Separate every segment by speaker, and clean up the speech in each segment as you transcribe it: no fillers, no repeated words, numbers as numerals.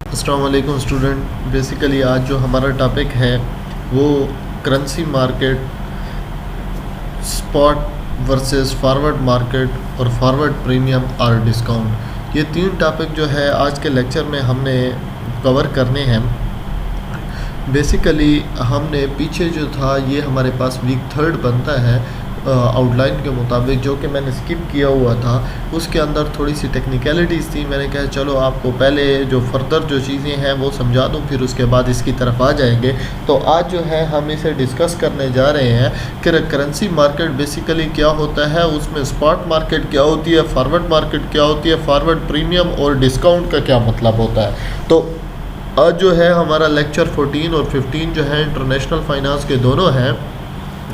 Speaker 1: अस्सलाम वालेकुम student. Basically आज जो हमारा टॉपिक है वो currency market, spot versus forward market और फॉरवर्ड प्रीमियम और डिस्काउंट। ये तीन टॉपिक जो है आज के लेक्चर में हमने कवर करने हैं। बेसिकली हमने पीछे जो था ये हमारे पास वीक 3 बनता है आउटलाइन के मुताबिक, जो कि मैंने स्किप किया हुआ था। उसके अंदर थोड़ी सी टेक्निकलिटीज़ थी। मैंने कहा चलो आपको पहले जो फर्दर जो चीज़ें हैं वो समझा दूं, फिर उसके बाद इसकी तरफ आ जाएंगे। तो आज जो है हम इसे डिस्कस करने जा रहे हैं कि करेंसी मार्केट बेसिकली क्या होता है, उसमें स्पॉट मार्केट क्या होती है, फॉरवर्ड मार्केट क्या होती है, फॉरवर्ड प्रीमियम और डिस्काउंट का क्या मतलब होता है। तो आज जो है हमारा लेक्चर 14 और 15 जो है इंटरनेशनल फाइनेंस के दोनों हैं।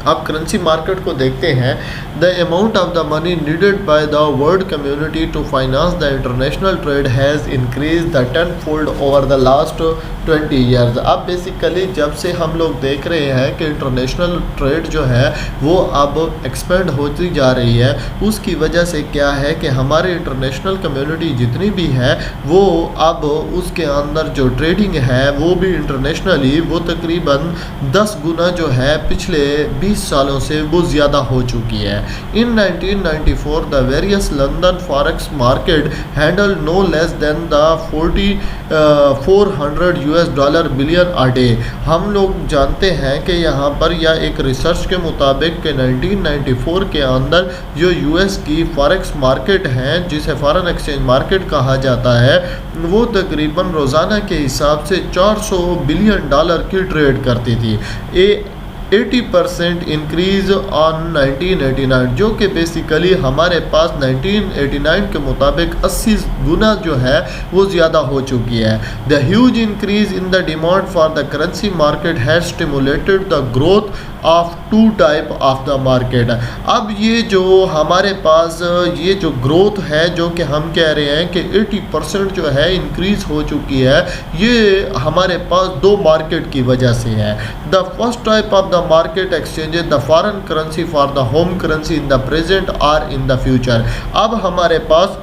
Speaker 1: आप करेंसी मार्केट को देखते हैं। The amount of the money needed by the world community to finance the international trade has increase the 10-fold over the last 20 years. अब बेसिकली जब से हम लोग देख रहे हैं कि इंटरनेशनल ट्रेड जो है वो अब एक्सपेंड होती जा रही है, उसकी वजह से क्या है कि हमारे इंटरनेशनल कम्युनिटी जितनी भी है वो अब उसके अंदर जो ट्रेडिंग है वो भी इंटरनेशनली वो तकरीबन 10 गुना जो है पिछले 20 सालों से वो ज़्यादा हो चुकी है। In 1994 the various London forex market handle no less than the 400 US$ billion a day. हम लोग जानते हैं कि यहाँ पर या एक रिसर्च के मुताबिक कि 1994 के अंदर जो US की फॉरेक्स मार्केट है, जिसे फॉरेन एक्सचेंज मार्केट कहा जाता है, वो तकरीबन रोज़ाना के हिसाब से $400 बिलियन की ट्रेड करती थी। 80% इंक्रीज़ ऑन 1989, जो कि बेसिकली हमारे पास 1989 के मुताबिक 80 गुना जो है वो ज़्यादा हो चुकी है। The huge increase in the demand for the currency market has stimulated the growth of 2 type of the market. अब ये जो हमारे पास ये जो ग्रोथ है, जो कि हम कह रहे हैं कि 80% जो है इंक्रीज़ हो चुकी है, ये हमारे पास 2 मार्केट की वजह से है। The first type of the market exchange the foreign currency for the home currency in the present और इन द फ्यूचर। अब हमारे पास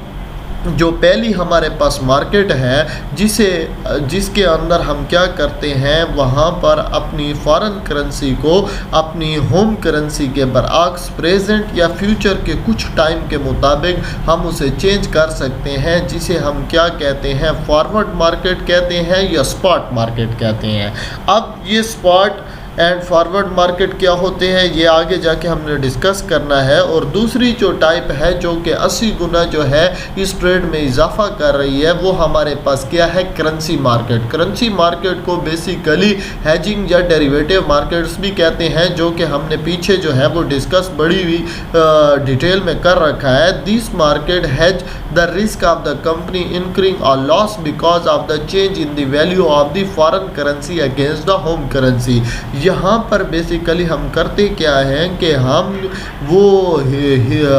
Speaker 1: जो पहली हमारे पास मार्केट है जिसके अंदर हम क्या करते हैं, वहाँ पर अपनी फॉरेन करेंसी को अपनी होम करेंसी के बरअक्स प्रेजेंट या फ्यूचर के कुछ टाइम के मुताबिक हम उसे चेंज कर सकते हैं, जिसे हम क्या कहते हैं, फॉरवर्ड मार्केट कहते हैं या स्पॉट मार्केट कहते हैं। अब ये स्पॉट एंड फॉरवर्ड मार्केट क्या होते हैं ये आगे जाके हमने डिस्कस करना है। और दूसरी जो टाइप है जो कि 80 गुना जो है इस ट्रेड में इजाफा कर रही है, वो हमारे पास क्या है, करेंसी मार्केट। करेंसी मार्केट को बेसिकली हेजिंग या डेरिवेटिव मार्केट्स भी कहते हैं, जो कि हमने पीछे जो है वो डिस्कस बड़ी हुई डिटेल में कर रखा है। This market has the risk of the company increasing और loss because of the change in the value of the foreign currency against the home currency. यहाँ पर बेसिकली हम करते क्या है कि हम वो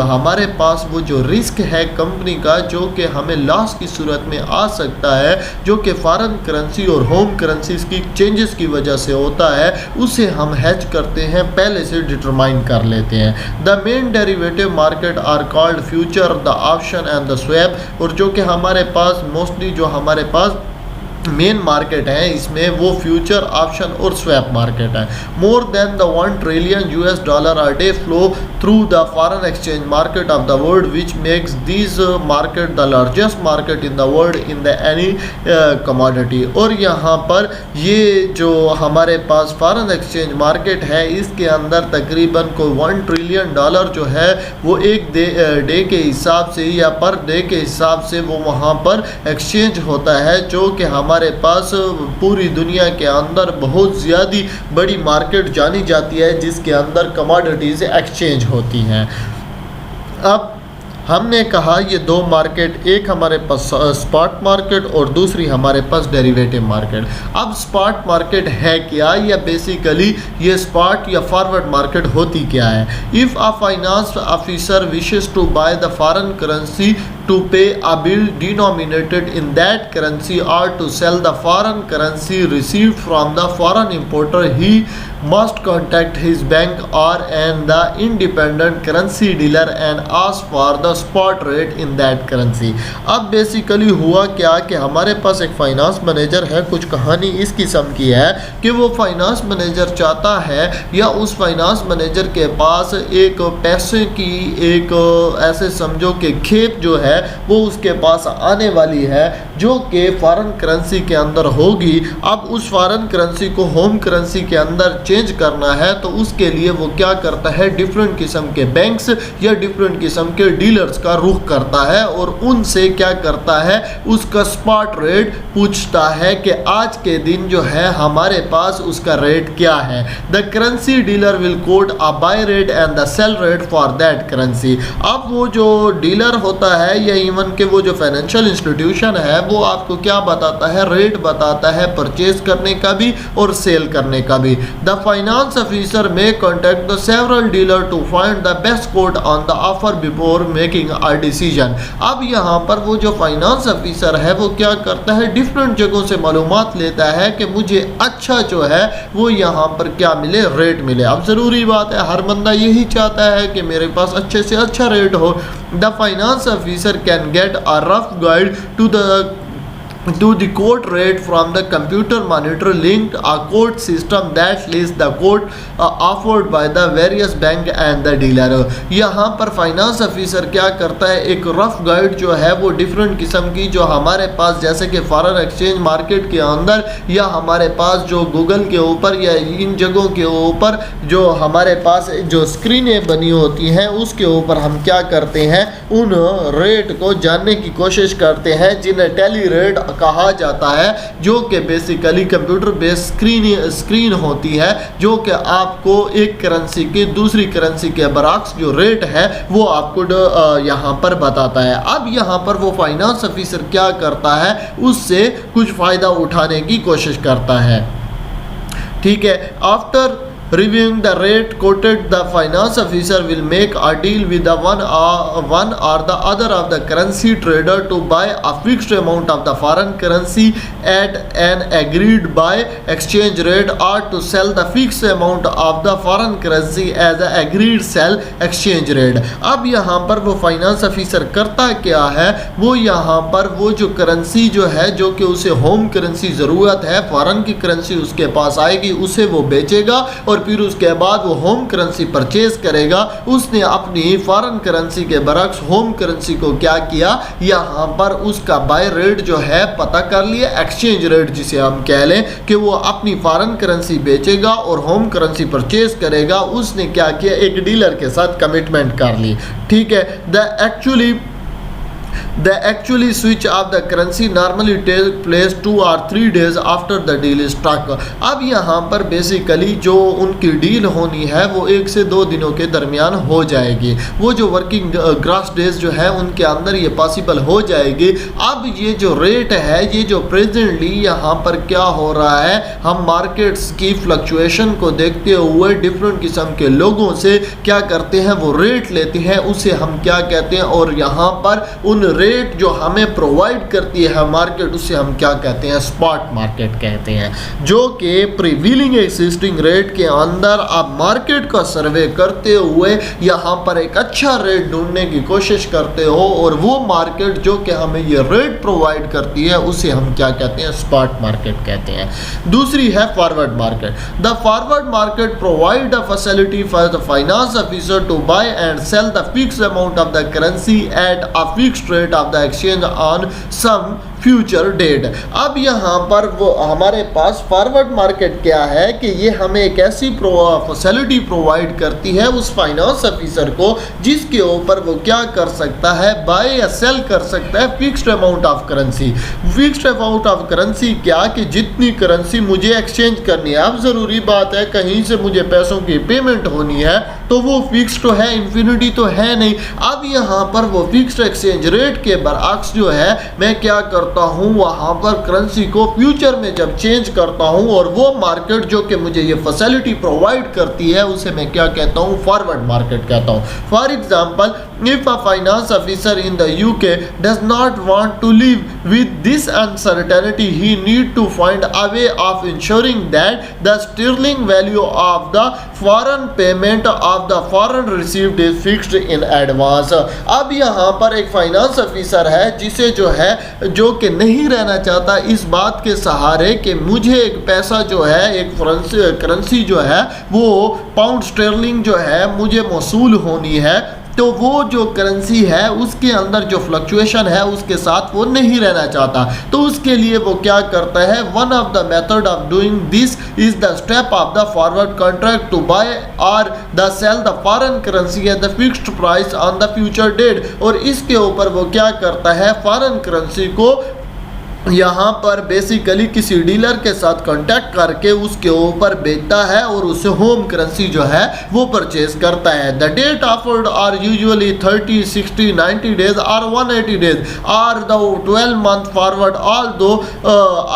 Speaker 1: हमारे पास वो जो रिस्क है कंपनी का, जो कि हमें लॉस की सूरत में आ सकता है, जो कि फॉरेन करेंसी और होम करेंसीज की चेंजेस की वजह से होता है, उसे हम हेज करते हैं, पहले से डिटरमाइन कर लेते हैं। The main derivative market are called future, the option and the swap. और जो कि हमारे पास मोस्टली जो हमारे पास मेन मार्केट है इसमें वो फ्यूचर, ऑप्शन और स्वैप मार्केट है। More than the 1 trillion US$ a day flow through the foreign exchange market of the world which makes this market the largest market in the world in the any commodity. और यहाँ पर ये जो हमारे पास foreign exchange market है, इसके अंदर तकरीबन कोई $1 ट्रिलियन जो है वो एक डे के हिसाब से या पर डे के हिसाब से वो वहाँ पर एक्सचेंज होता है, जो कि हमारे पास पूरी दुनिया के अंदर बहुत ज़्यादा बड़ी मार्केट जानी जाती है, जिसके अंदर कमोडिटीज़ एक्सचेंज होती हैं। अब हमने कहा ये 2 मार्केट, एक हमारे पास स्पॉट मार्केट और दूसरी हमारे पास डेरिवेटिव मार्केट। अब स्पॉट मार्केट है क्या, या बेसिकली ये स्पॉट या फॉरवर्ड मार्केट होती क्या है। If a finance officer wishes to buy the foreign currency to pay a bill denominated in that currency or to sell the foreign currency received from the foreign importer, he must contact his bank or and the independent currency dealer and ask for the spot rate in that currency। अब basically हुआ क्या कि हमारे पास एक finance manager है, कुछ कहानी इस किस्म की है कि वो फाइनेंस मैनेजर चाहता है या उस फाइनेंस मैनेजर के पास एक पैसे की एक ऐसे समझो कि खेप जो है वो उसके पास आने वाली है जो कि फॉरेन करेंसी के अंदर होगी। अब उस फॉरेन करेंसी को होम करेंसी के अंदर चेंज करना है तो उसके लिए वो क्या करता है, डिफरेंट किस्म के बैंक्स या डिफरेंट किस्म के डीलर्स का रुख करता है और उनसे क्या करता है, उसका स्पॉट रेट पूछता है कि आज के दिन जो है हमारे पास उसका रेट क्या है। The currency dealer will quote a buy rate and the sell rate for that currency. अब वो जो डीलर होता है या इवन के वो जो फाइनेंशियल इंस्टीट्यूशन है वो आपको क्या बताता है, रेट बताता है परचेज करने का भी और सेल करने का भी। The finance officer may contact the several dealer to find the best quote on the offer before making a decision. अब यहाँ पर वो जो फाइनेंस ऑफिसर है वो क्या करता है, डिफरेंट जगहों से मालूमात लेता है कि मुझे अच्छा जो है वो यहाँ पर क्या मिले, रेट मिले। अब ज़रूरी बात है, हर बंदा यही चाहता है कि मेरे पास अच्छे से अच्छा रेट हो। The finance officer can get a rough guide to the quote rate from the computer monitor linked a quote system that lists the quote offered by the various bank and the dealer। यहाँ पर finance officer क्या करता है, एक rough guide जो है वो different किस्म की जो हमारे पास जैसे कि फॉरेन एक्सचेंज मार्केट के अंदर या हमारे पास जो गूगल के ऊपर या इन जगहों के ऊपर जो हमारे पास जो स्क्रीनें बनी होती हैं उसके ऊपर हम क्या करते हैं, उन रेट को जानने की कोशिश करते हैं जिन्हें टेली रेट कहा जाता है, जो कि बेसिकली कंप्यूटर बेस्ड स्क्रीन होती है जो कि आपको एक करेंसी की दूसरी करेंसी के बरअक्स जो रेट है वो आपको यहाँ पर बताता है। अब यहाँ पर वो फाइनेंस ऑफिसर क्या करता है, उससे कुछ फ़ायदा उठाने की कोशिश करता है। ठीक है, after reviewing the rate quoted, the finance officer will make a deal with the one or the other of the currency trader to buy a fixed amount of the foreign currency at an agreed buy exchange rate or to sell the fixed amount of the foreign currency as an agreed sell exchange rate। अब यहाँ पर वो finance officer करता क्या है, वो यहाँ पर वो जो करेंसी जो है जो कि उसे होम करेंसी ज़रूरत है, फॉरेन की करेंसी उसके पास आएगी, उसे वो बेचेगा और फिर उसके बाद वो होम करेंसी परचेज करेगा। उसने अपनी फॉरेन करेंसी के बरक्स होम करेंसी को क्या किया, यहाँ पर उसका बाय रेट जो है पता कर लिया, एक्सचेंज रेट जिसे हम कह लें कि वो अपनी फॉरेन करेंसी बेचेगा और होम करेंसी परचेज करेगा। उसने क्या किया, एक डीलर के साथ कमिटमेंट कर ली। ठीक है, The actually switch of the currency normally takes place 2 or 3 days after the deal is struck। अब यहाँ पर बेसिकली जो उनकी डील होनी है वो 1 से 2 दिनों के दरमियान हो जाएगी। वो जो वर्किंग ग्रास डेज जो है उनके अंदर ये पॉसिबल हो जाएगी। अब ये जो रेट है, ये जो प्रेजेंटली यहाँ पर क्या हो रहा है, हम मार्केट्स की फ्लक्चुएशन को देखते हुए डिफरेंट किस्म के लोगों से क्या करते हैं, वो रेट लेते हैं, उसे हम क्या कहते हैं, और यहाँ पर उन रेट जो हमें प्रोवाइड करती है मार्केट उसे हम क्या कहते हैं, स्पॉट मार्केट कहते हैं, जो कि प्रीवीलिंग एक्सिस्टिंग रेट के अंदर आप मार्केट का सर्वे करते हुए यहाँ पर एक अच्छा रेट ढूंढने की कोशिश करते हो और वो मार्केट जो कि हमें ये रेट प्रोवाइड करती है उसे हम क्या कहते हैं, स्पॉट मार्केट कहते हैं। दूसरी है forward market. The forward market provide a facility for the finance officer to buy and sell the fixed amount of the currency at a fixed rate of the exchange on some future date. अब यहाँ पर वो हमारे पास forward market क्या है कि ये हमें एक ऐसी फैसिलिटी प्रोवाइड करती है उस फाइनेंस ऑफिसर को जिसके ऊपर वो क्या कर सकता है, बाय या सेल कर सकता है fixed amount of currency. Fixed amount of currency क्या कि जितनी करेंसी मुझे एक्सचेंज करनी है। अब ज़रूरी बात है कहीं से मुझे पैसों की पेमेंट होनी है तो वो फिक्स तो है, इन्फिनिटी तो है नहीं। अब यहाँ पर वो फिक्स्ड एक्सचेंज रेट के बरअक्स जो है मैं क्या करता हूँ, वहाँ पर करेंसी को फ्यूचर में जब चेंज करता हूँ और वो मार्केट जो कि मुझे ये फैसिलिटी प्रोवाइड करती है उसे मैं क्या कहता हूँ, फॉरवर्ड मार्केट कहता हूँ। For example If a finance officer in the UK does not want to live with this uncertainty, he need to find a way of ensuring that the sterling value of the foreign payment of the foreign received is fixed in advance. अब यहाँ पर एक finance officer है जिसे जो कि नहीं रहना चाहता इस बात के सहारे कि मुझे एक पैसा जो है, एक करेंसी जो है वो पाउंड स्टर्लिंग जो है मुझे मौसूल होनी है, तो वो जो करेंसी है उसके अंदर जो फ्लक्चुएशन है उसके साथ वो नहीं रहना चाहता। तो उसके लिए वो क्या करता है, one of the method of doing this is the step of the forward contract to buy और the sell the foreign currency at the fixed price on the future date. और इसके ऊपर वो क्या करता है, फॉरेन करेंसी को यहाँ पर बेसिकली किसी डीलर के साथ कांटेक्ट करके उसके ऊपर बेचता है और उससे होम करेंसी जो है वो परचेज करता है। The date offered are usually 30, 60, 90 days और 180 डेज और the 12 month forward, although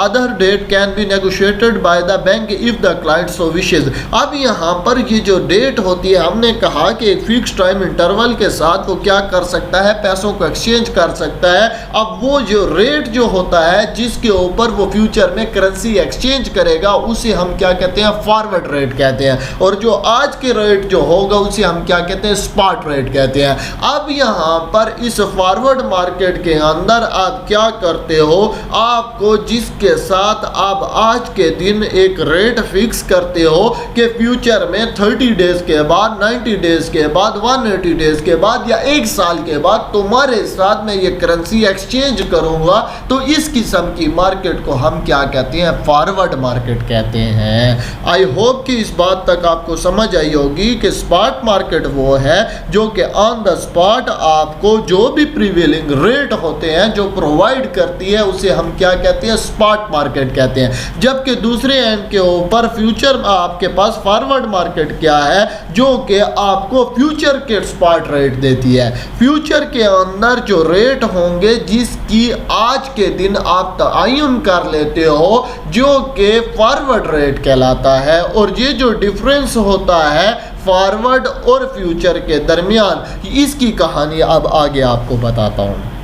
Speaker 1: other date can be negotiated by the bank if the client so wishes. अब यहाँ पर ये जो डेट होती है, हमने कहा कि एक फिक्स टाइम इंटरवल के साथ वो क्या कर सकता है, पैसों को एक्सचेंज कर सकता है। अब वो जो रेट जो होता है जिसके ऊपर वो फ्यूचर में करेंसी एक्सचेंज करेगा उसे हम क्या कहते हैं, फॉरवर्ड रेट कहते हैं। और जो आज के रेट जो होगा उसे हम क्या कहते हैं, स्पॉट रेट कहते हैं। अब यहाँ पर इस फॉरवर्ड मार्केट के अंदर आप क्या करते हो, आपको जिसके साथ आप आज के दिन एक रेट फिक्स करते हो कि फ्यूचर में 30 डेज के बाद, 90 डेज के बाद, 180 डेज के बाद या एक साल के बाद तुम्हारे साथ मैं ये करेंसी एक्सचेंज करूंगा, तो इस किस्म की मार्केट को हम क्या कहते हैं, फॉरवर्ड मार्केट कहते हैं। आई होप कि इस बात तक आपको समझ आई होगी कि स्पॉट मार्केट वो है जो कि ऑन द स्पॉट आपको जो भी प्रीवेलिंग रेट होते हैं जो प्रोवाइड करती है उसे हम क्या कहते हैं, स्पॉट मार्केट कहते हैं। जबकि दूसरे एंड के ऊपर फ्यूचर आपके पास फॉरवर्ड मार्केट क्या है, जो कि आपको फ्यूचर के स्पॉट रेट देती है। फ्यूचर के अंदर जो रेट होंगे जिसकी आज के दिन आप तयन कर लेते हो जो कि फॉरवर्ड रेट कहलाता है। और ये जो डिफरेंस होता है फॉरवर्ड और फ्यूचर के दरमियान, इसकी कहानी अब आगे आपको बताता हूँ।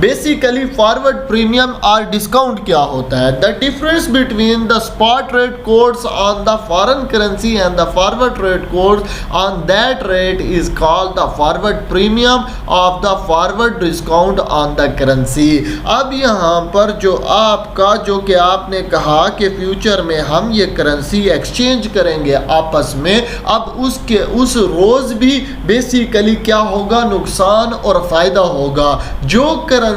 Speaker 1: बेसिकली फॉरवर्ड प्रीमियम और डिस्काउंट क्या होता है, the difference between the spot rate codes on the foreign currency and the forward rate codes on that rate is called the forward premium of the forward discount on the currency. अब यहाँ पर जो आपका जो कि आपने कहा कि फ्यूचर में हम ये करेंसी एक्सचेंज करेंगे आपस में, अब उसके उस रोज भी बेसिकली क्या होगा, नुकसान और फायदा होगा। जो करेंसी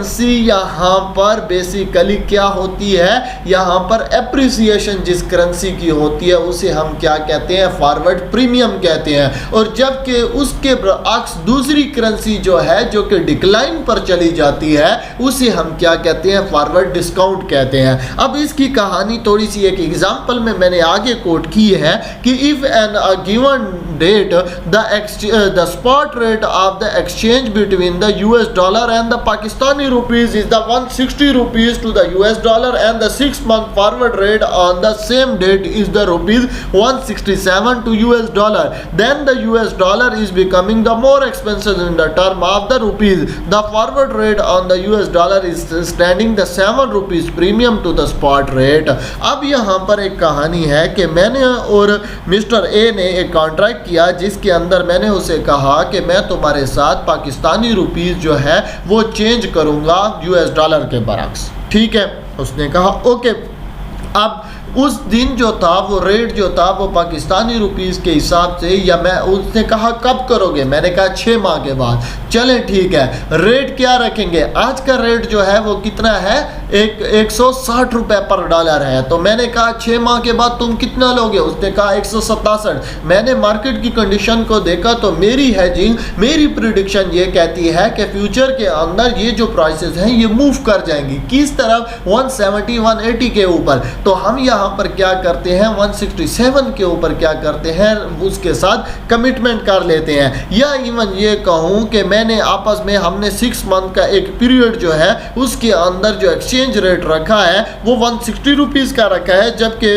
Speaker 1: यहाँ पर बेसिकली क्या होती है, यहाँ पर एप्रिसिएशन जिस करेंसी की होती है उसे हम क्या कहते हैं, फॉरवर्ड प्रीमियम कहते हैं। और जबकि उसके बरअक्स दूसरी करेंसी जो है जो कि डिक्लाइन पर चली जाती है उसे हम क्या कहते हैं, फॉरवर्ड डिस्काउंट कहते हैं। अब इसकी कहानी थोड़ी सी एक एग्जांपल में मैंने आगे कोट की है कि if an given date the spot rate of the exchange between the US dollar and the Pakistani rupees is the 160 rupees to the US dollar and the 6-month forward rate on the same date is the rupees 167 to US dollar, then the US dollar is becoming the more expensive in the term of the rupees. The forward rate on the US dollar is standing the 7 rupees premium to the spot rate. अब यहाँ पर एक कहानी है कि मैंने और mister A ने एक कॉन्ट्रैक्ट किया जिसके अंदर मैंने उसे कहा कि मैं तुम्हारे साथ पाकिस्तानी रुपीस जो है वो चेंज करूंगा US डॉलर के बरक्स, ठीक है। उसने कहा ओके। अब उस दिन जो था वो रेट जो था वो पाकिस्तानी रुपीस के हिसाब से, या मैं उसने कहा कब करोगे, मैंने कहा 6 माह के बाद। चले ठीक है, रेट क्या रखेंगे, आज का रेट जो है वो कितना है, 160 रुपये पर डॉलर है। तो मैंने कहा 6 माह के बाद तुम कितना लोगे, उसने कहा 167। मैंने मार्केट की कंडीशन को देखा तो मेरी हेजिंग, मेरी प्रिडिक्शन ये कहती है कि फ्यूचर के अंदर ये जो प्राइसेस हैं ये मूव कर जाएंगी किस तरफ, 170 180 के ऊपर। तो हम यहाँ पर क्या करते हैं, 167 के ऊपर क्या करते हैं, उसके साथ कमिटमेंट कर लेते हैं। या इवन ये कहूँ कि मैंने आपस में हमने 6 मंथ का एक पीरियड जो है उसके अंदर जो एक्सचेंज एक्सचेंज रेट रखा है वो 160 रुपीज़ का रखा है, जबकि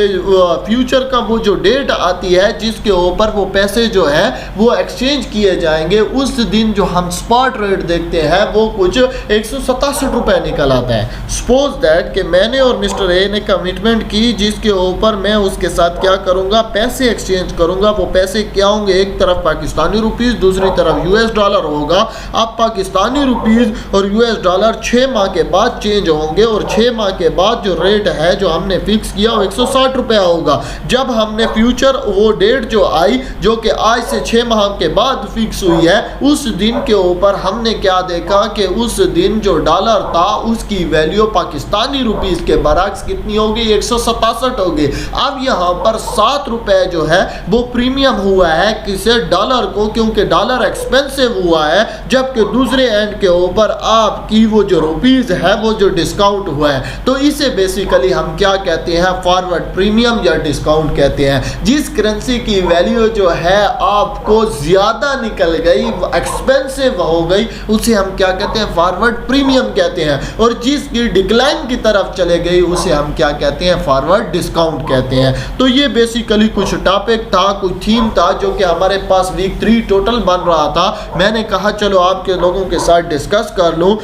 Speaker 1: फ्यूचर का वो जो डेट आती है जिसके ऊपर वो पैसे जो है वो एक्सचेंज किए जाएंगे, उस दिन जो हम स्पॉट रेट देखते हैं वो कुछ 167 रुपये निकल आता है। सपोज दैट कि मैंने और मिस्टर ए ने कमिटमेंट की जिसके ऊपर मैं उसके साथ क्या करूंगा, पैसे एक्सचेंज करूंगा। वो पैसे क्या होंगे, एक तरफ पाकिस्तानी रुपीस, दूसरी तरफ यूएस डॉलर होगा। अब पाकिस्तानी रुपीस और यूएस डॉलर 6 माह के बाद चेंज होंगे और 6 माह के बाद जो रेट है जो हमने फिक्स किया वो 160 रुपया होगा। जब हमने फ्यूचर वो डेट जो आई जो कि आज से 6 माह के बाद फिक्स हुई है, उस दिन के ऊपर हमने क्या देखा कि उस दिन जो डॉलर था उसकी वैल्यू पाकिस्तानी रुपीस के बरक्स कितनी होगी, 167 होगी। अब यहाँ पर 7 रुपए जो है वो प्रीमियम हुआ है किसे, डॉलर को, क्योंकि डॉलर एक्सपेंसिव हुआ है, जबकि दूसरे एंड के ऊपर आपकी वो जो रुपीस है वो जो डिस्काउंट हुआ है। तो इसे बेसिकली हम क्या कहते हैं, फॉरवर्ड प्रीमियम या डिस्काउंट कहते हैं। जिस करेंसी की वैल्यू जो है आपको ज़्यादा निकल गई, एक्सपेंसिव हो गई, उसे हम क्या कहते हैं, फॉरवर्ड प्रीमियम कहते हैं। और जिसकी डिक्लाइन की तरफ चले गई उसे हम क्या कहते हैं, फॉरवर्ड डिस्काउंट कहते हैं। तो ये बेसिकली कुछ टॉपिक था, कुछ थीम था जो कि हमारे पास वीक 3 टोटल बन रहा था। मैंने कहा चलो आपके लोगों के साथ डिस्कस कर लूँ,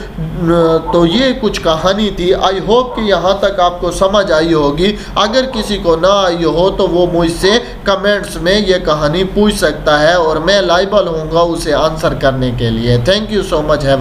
Speaker 1: तो ये कुछ कहानी थी। आई होप कि यहाँ तक आपको समझ आई होगी। अगर किसी को ना आई हो तो वो मुझसे कमेंट्स में ये कहानी पूछ सकता है और मैं लायबल होऊंगा उसे आंसर करने के लिए। Thank you so much. Have a